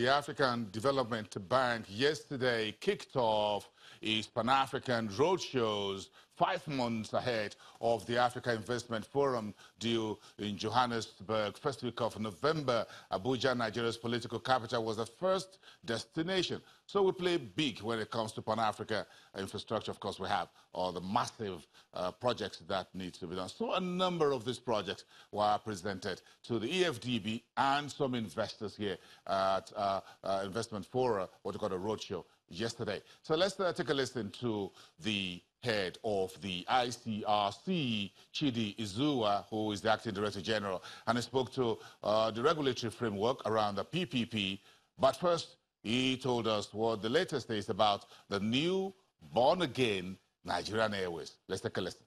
the African Development Bank yesterday kicked off its Pan-African roadshows 5 months ahead of the Africa Investment Forum due in Johannesburg. First week of November, Abuja, Nigeria's political capital, was the first destination. So we play big when it comes to Pan-Africa infrastructure. Of course, we have all the massive projects that need to be done. So a number of these projects were presented to the EFDB and some investors here at Investment Forum, what we call a roadshow, yesterday. So let's take a listen to the head of the ICRC, Chidi Izua, who is the acting director general, and he spoke to the regulatory framework around the PPP. But first, he told us what the latest is about the new born-again Nigerian Airways. Let's take a listen.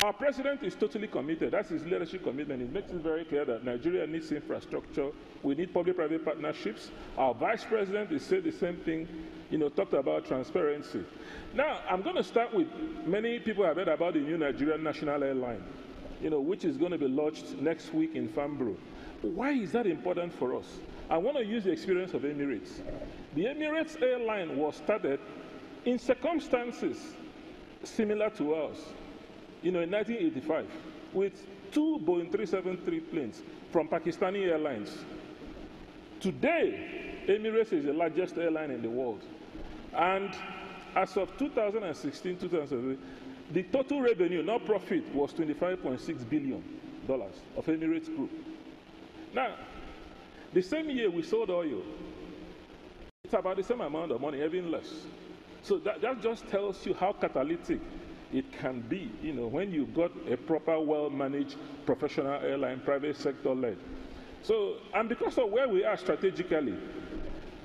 Our president is totally committed. That's his leadership commitment. It makes it very clear that Nigeria needs infrastructure. We need public-private partnerships. Our vice president has said the same thing, talked about transparency. Now, I'm going to start with, many people have heard about the new Nigerian national airline, which is going to be launched next week in Fambro. Why is that important for us? I want to use the experience of Emirates. The Emirates airline was started in circumstances similar to ours. In 1985, with 2 Boeing 373 planes from Pakistani Airlines. Today, Emirates is the largest airline in the world. And as of 2016-2017, the total revenue, not profit, was $25.6 billion of Emirates Group. Now, the same year we sold oil, it's about the same amount of money, even less. So that just tells you how catalytic it can be, when you've got a proper, well-managed professional airline, private sector-led. So, and because of where we are strategically,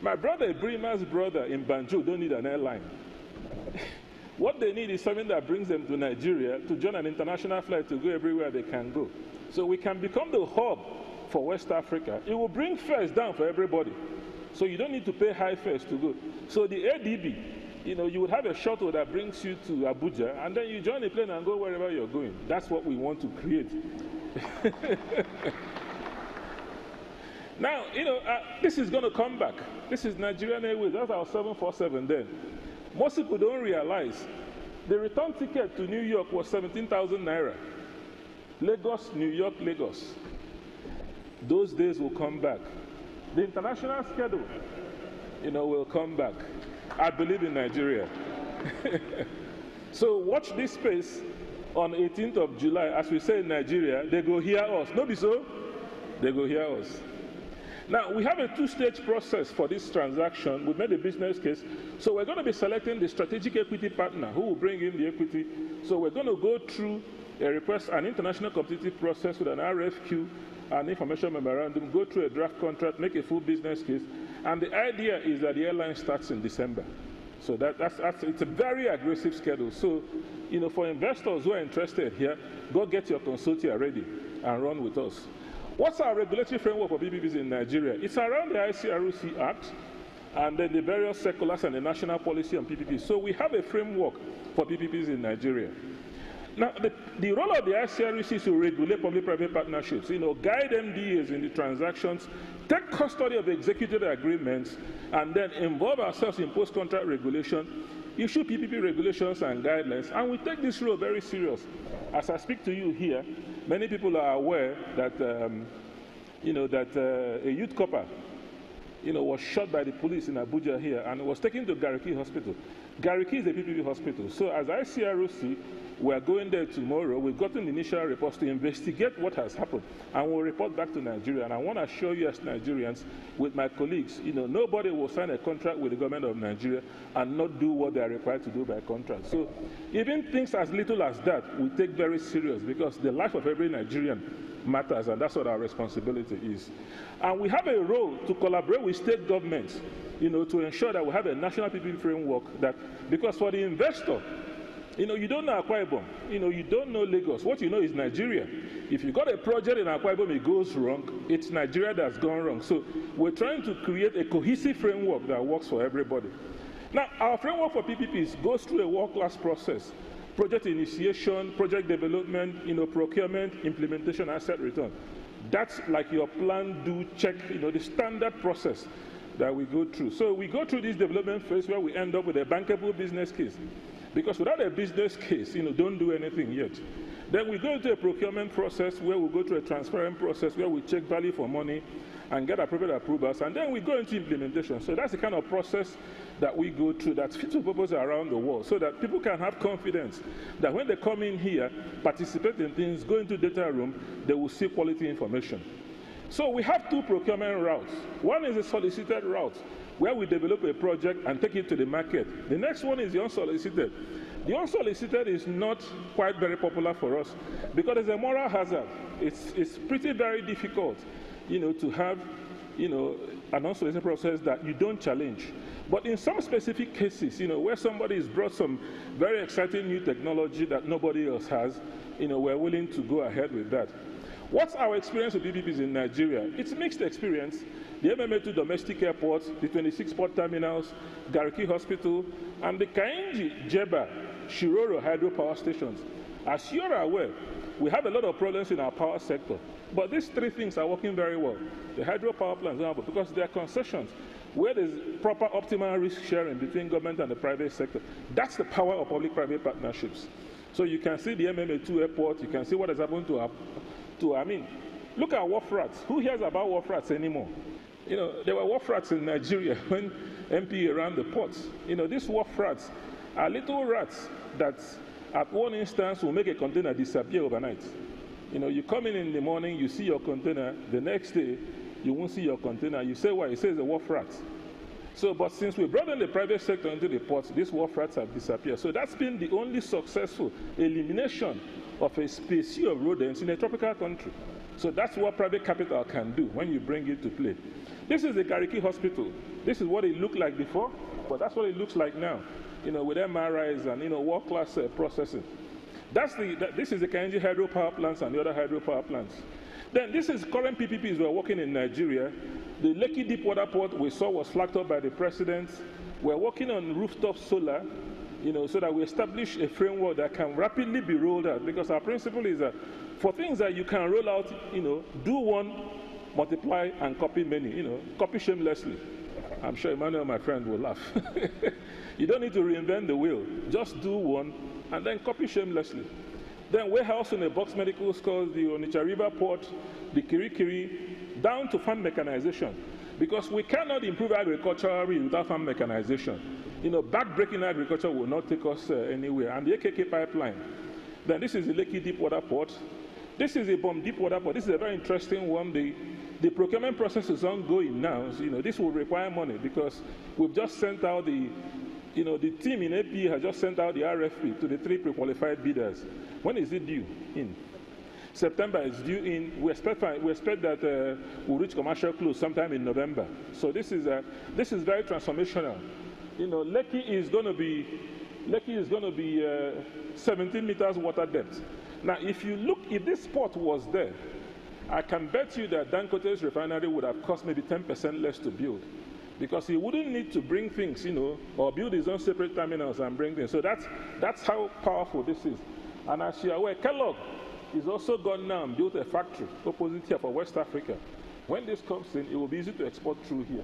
my brother, Brima's brother in Banjul, don't need an airline. What they need is something that brings them to Nigeria to join an international flight to go everywhere they can go. So we can become the hub for West Africa. It will bring fares down for everybody. So you don't need to pay high fares to go. So the ADB, you would have a shuttle that brings you to Abuja, and then you join a plane and go wherever you're going. That's what we want to create. Now, this is going to come back. This is Nigerian Airways. That's our 747 then. Most people don't realize the return ticket to New York was 17,000 naira. Lagos, New York, Lagos. Those days will come back. The international schedule, will come back. I believe in Nigeria. So watch this space on 18th of July. As we say in Nigeria, they go hear us. No be so? They go hear us. Now, we have a 2-stage process for this transaction. We made a business case. So we're going to be selecting the strategic equity partner who will bring in the equity. So we're going to go through a request, an international competitive process with an RFQ, an information memorandum, go through a draft contract, make a full business case. And the idea is that the airline starts in December. So it's a very aggressive schedule. So, for investors who are interested here, go get your consortia ready and run with us. What's our regulatory framework for PPPs in Nigeria? It's around the ICRC Act and then the various circulars and the national policy on PPPs. So we have a framework for PPPs in Nigeria. Now, the role of the ICRC is to regulate public-private partnerships, guide MDAs in the transactions, take custody of executed agreements, and then involve ourselves in post-contract regulation, issue PPP regulations and guidelines, and we take this role very serious. As I speak to you here, many people are aware that, a youth copper, was shot by the police in Abuja here and was taken to Gariki Hospital. Gariki is a PPP hospital. So as ICRC, we are going there tomorrow. We've gotten initial reports to investigate what has happened, and we'll report back to Nigeria. And I want to assure you as Nigerians, with my colleagues, nobody will sign a contract with the government of Nigeria and not do what they are required to do by contract. So even things as little as that, we take very serious because the life of every Nigerian matters, and that's what our responsibility is. And we have a role to collaborate with state governments, to ensure that we have a national PPP framework that, because for the investor, you don't know Akwa Ibom, you don't know Lagos. What you know is Nigeria. If you got a project in Akwa Ibom, it goes wrong, it's Nigeria that's gone wrong. So we're trying to create a cohesive framework that works for everybody. Now, our framework for PPPs goes through a world-class process. Project initiation, project development, procurement, implementation, asset return. That's like your plan, do, check, the standard process that we go through. So we go through this development phase where we end up with a bankable business case. Because without a business case, don't do anything yet. Then we go into a procurement process where we go through a transparent process where we check value for money and get appropriate approvals, and then we go into implementation. So that's the kind of process that we go through that's fit for purpose around the world, so that people can have confidence that when they come in here, participate in things, go into data room, they will see quality information. So we have two procurement routes. One is a solicited route, where we develop a project and take it to the market. The next one is the unsolicited. The unsolicited is not quite very popular for us because it's a moral hazard. It's pretty very difficult, to have, an unsolicited process that you don't challenge. But in some specific cases, where somebody has brought some very exciting new technology that nobody else has, we're willing to go ahead with that. What's our experience with PPPs in Nigeria? It's a mixed experience. The MMA2 domestic airports, the 26 port terminals, Gariki Hospital, and the Kainji, Jeba, Shiroro hydropower stations. As you're aware, we have a lot of problems in our power sector. But these three things are working very well. The hydropower plants, because they are concessions where there's proper optimal risk sharing between government and the private sector. That's the power of public-private partnerships. So you can see the MMA2 airport, you can see what has happened to look at wharf rats. Who hears about wharf rats anymore? There were wharf rats in Nigeria when MP ran the ports. These wharf rats are little rats that at one instance will make a container disappear overnight. You come in the morning, you see your container, the next day you won't see your container. You say why? It says the wharf rats. So, but since we brought in the private sector into the ports, these wharf rats have disappeared. So that's been the only successful elimination of a species of rodents in a tropical country. So that's what private capital can do when you bring it to play. This is the Gariki Hospital. This is what it looked like before, but that's what it looks like now, with MRIs and, world-class processing. This is the Kainji hydropower plants and the other hydropower plants. Then this is current PPPs we're working in Nigeria. The Lekki Deepwater Port we saw was flagged up by the president. We're working on rooftop solar, so that we establish a framework that can rapidly be rolled out, because our principle is that for things that you can roll out, do one, multiply, and copy many, copy shamelessly. I'm sure Emmanuel, my friend, will laugh. You don't need to reinvent the wheel. Just do one, and then copy shamelessly. Then warehouse in the box medical schools, the Onitsha River Port, the Kirikiri, down to farm mechanization. Because we cannot improve agriculture without farm mechanization. Back-breaking agriculture will not take us anywhere. And the AKK pipeline. Then this is the Lekki Deepwater Port. This is a bomb Deepwater Port. This is a very interesting one. The procurement process is ongoing now. This will require money because we've just sent out the team in AP has just sent out the RFP to the 3 pre-qualified bidders. When is it due? In September, it's due in. We expect that we'll reach commercial close sometime in November. So this is very transformational. Lekki is going to be 17 meters water depth. Now, if this port was there, I can bet you that Dangote's refinery would have cost maybe 10% less to build, because he wouldn't need to bring things, or build his own separate terminals and bring things. So that's how powerful this is. And as you're aware, Kellogg is also gone now and built a factory opposite here for West Africa. When this comes in, it will be easy to export through here.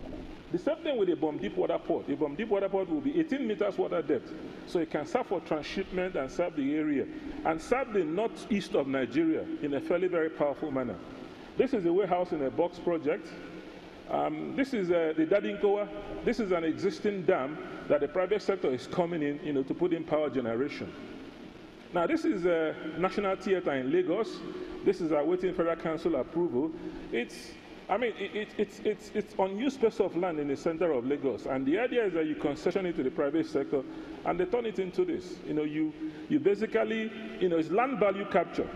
The same thing with the bomb Deepwater Port. The bomb Deepwater Port will be 18 meters water depth, so it can serve for transshipment and serve the area, and serve the northeast of Nigeria in a fairly very powerful manner. This is the warehouse in a box project. This is the Dadinkowa. This is an existing dam that the private sector is coming in, to put in power generation. Now, this is a National Theatre in Lagos. This is awaiting Federal Council approval. It's unused space of land in the center of Lagos, and the idea is that you concession it to the private sector, and they turn it into this. You basically, it's land value capture.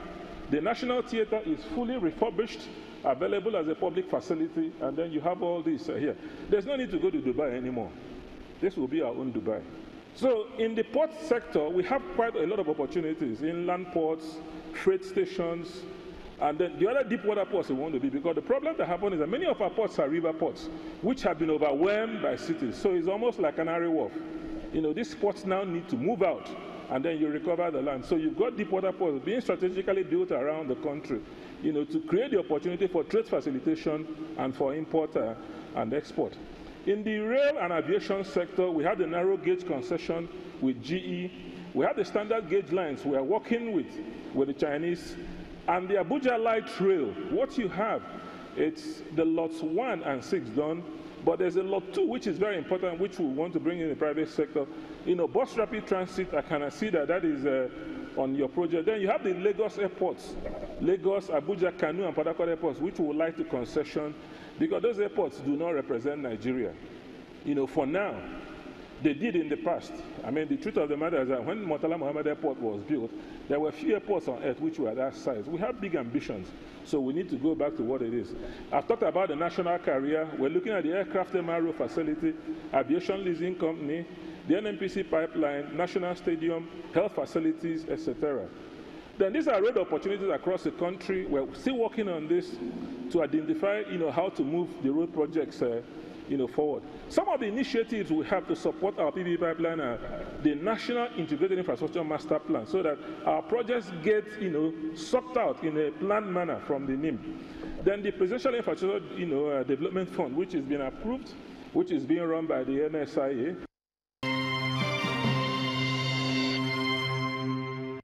The National Theatre is fully refurbished, available as a public facility, and then you have all this here. There's no need to go to Dubai anymore. This will be our own Dubai. So in the port sector, we have quite a lot of opportunities, inland ports, freight stations, and then the other deep water ports we want to be, because the problem that happens is that many of our ports are river ports, which have been overwhelmed by cities. So it's almost like Canary Wharf. These ports now need to move out and then you recover the land. So you've got deep water ports being strategically built around the country, to create the opportunity for trade facilitation and for import and export. In the rail and aviation sector, we have the narrow gauge concession with GE. We have the standard gauge lines we are working with the Chinese. And the Abuja Light Rail, what you have, it's the lots 1 and 6 done, but there's a lot 2, which is very important, which we want to bring in the private sector. Bus rapid transit, I can see that is on your project. Then you have the Lagos airports, Lagos, Abuja, Kano, and Port Harcourt airports, which we would like to concession, because those airports do not represent Nigeria. For now, they did in the past. I mean, the truth of the matter is that when Murtala Muhammad Airport was built, there were few airports on earth which were that size. We have big ambitions, so we need to go back to what it is. I've talked about the national carrier. We're looking at the aircraft MRO facility, aviation leasing company, the NNPC pipeline, national stadium, health facilities, etc. Then these are road opportunities across the country. We're still working on this to identify, how to move the road projects forward. Some of the initiatives we have to support our PPP pipeline are the National Integrated Infrastructure Master Plan, so that our projects get, sucked out in a planned manner from the NIM. Then the Presidential Infrastructure, Development Fund, which has been approved, which is being run by the NSIA.